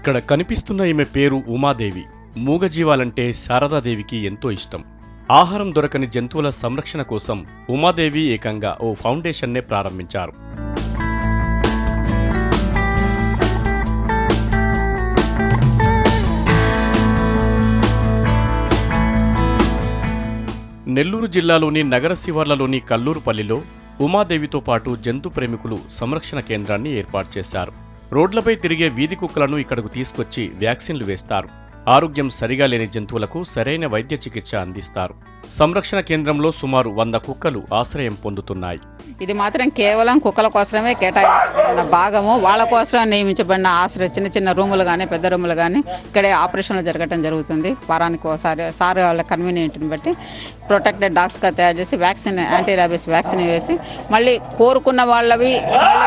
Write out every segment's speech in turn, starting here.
ఇక్కడ కనిపిస్తున్న ఈమె పేరు ఉమాదేవి. మూగజీవాలంటే శారదాదేవికి ఎంతో ఇష్టం. ఆహారం దొరకని జంతువుల సంరక్షణ కోసం ఉమాదేవి ఏకంగా ఓ ఫౌండేషన్నే ప్రారంభించారు. నెల్లూరు జిల్లాలోని నగర శివార్లలోని కల్లూరుపల్లిలో ఉమాదేవితో పాటు జంతు ప్రేమికులు సంరక్షణ కేంద్రాన్ని ఏర్పాటు చేశారు. రోడ్లపై తిరిగే వీధి కుక్కలను ఇక్కడకు తీసుకొచ్చి వ్యాక్సిన్లు వేస్తారు. ఆరోగ్యం సరిగా లేని జంతువులకు సరైన వైద్య చికిత్స అందిస్తారు. సంరక్షణ కేంద్రంలో సుమారు 100 కుక్కలు ఆశ్రయం పొందుతున్నాయి. ఇది మాత్రం కేవలం కుక్కల కోసమే కేటాయించబడిన భాగము. వాళ్ళ కోసం నియమించబడిన ఆశ్రయ చిన్న చిన్న రూములు కానీ పెద్ద రూములు కానీ ఇక్కడే ఆపరేషన్లు జరగడం జరుగుతుంది. వారానికి ఒకసారి సార్ వాళ్ళ కన్వీనియంట్ని బట్టి ప్రొటెక్టెడ్ డాగ్స్గా తయారు చేసి వ్యాక్సిన్, యాంటీ ర్యాబీస్ వ్యాక్సిన్ వేసి మళ్ళీ కోరుకున్న వాళ్ళవి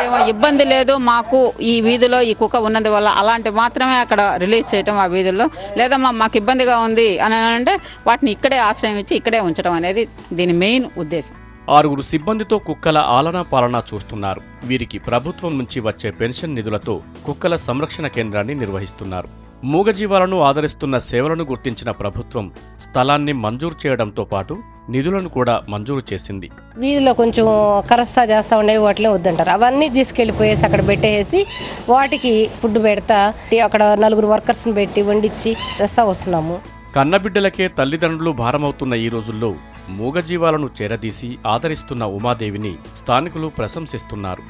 ఏమో ఇబ్బంది లేదు మాకు ఈ వీధిలో ఈ కుక్క ఉన్నందు వల్ల అలాంటి మాత్రమే అక్కడ రిలీజ్ చేయటం ఆ వీధుల్లో. లేదా మాకు ఇబ్బందిగా ఉంది అని అంటే వాటిని ఇక్కడే ఆశ్రయం ఇచ్చి ఇక్కడే ఉంచడం అనేది దీని మెయిన్ ఉద్దేశం. 6 సిబ్బందితో కుక్కల ఆలనా పాలనా చూస్తున్నారు. వీరికి ప్రభుత్వం నుంచి వచ్చే పెన్షన్ నిధులతో కుక్కల సంరక్షణ కేంద్రాన్ని నిర్వహిస్తున్నారు. మూగజీవాలను ఆదరిస్తున్న సేవలను గుర్తించిన ప్రభుత్వం స్థలాన్ని మంజూరు చేయడంతో పాటు నిధులను కూడా మంజూరు చేసింది. వీధిలో కొంచెం కరస్తా చేస్తూ ఉండేవి వాటిలో వద్దంటారు. అవన్నీ తీసుకెళ్ళిపోయేసి అక్కడ పెట్టేసి వాటికి ఫుడ్ పెడతా అక్కడ 4 వర్కర్స్ని పెట్టి వండించి తెస్తా వస్తున్నాము. కన్నబిడ్డలకే తల్లిదండ్రులు భారమవుతున్న ఈ రోజుల్లో మూగజీవాలను చేరదీసి ఆదరిస్తున్న ఉమాదేవిని స్థానికులు ప్రశంసిస్తున్నారు.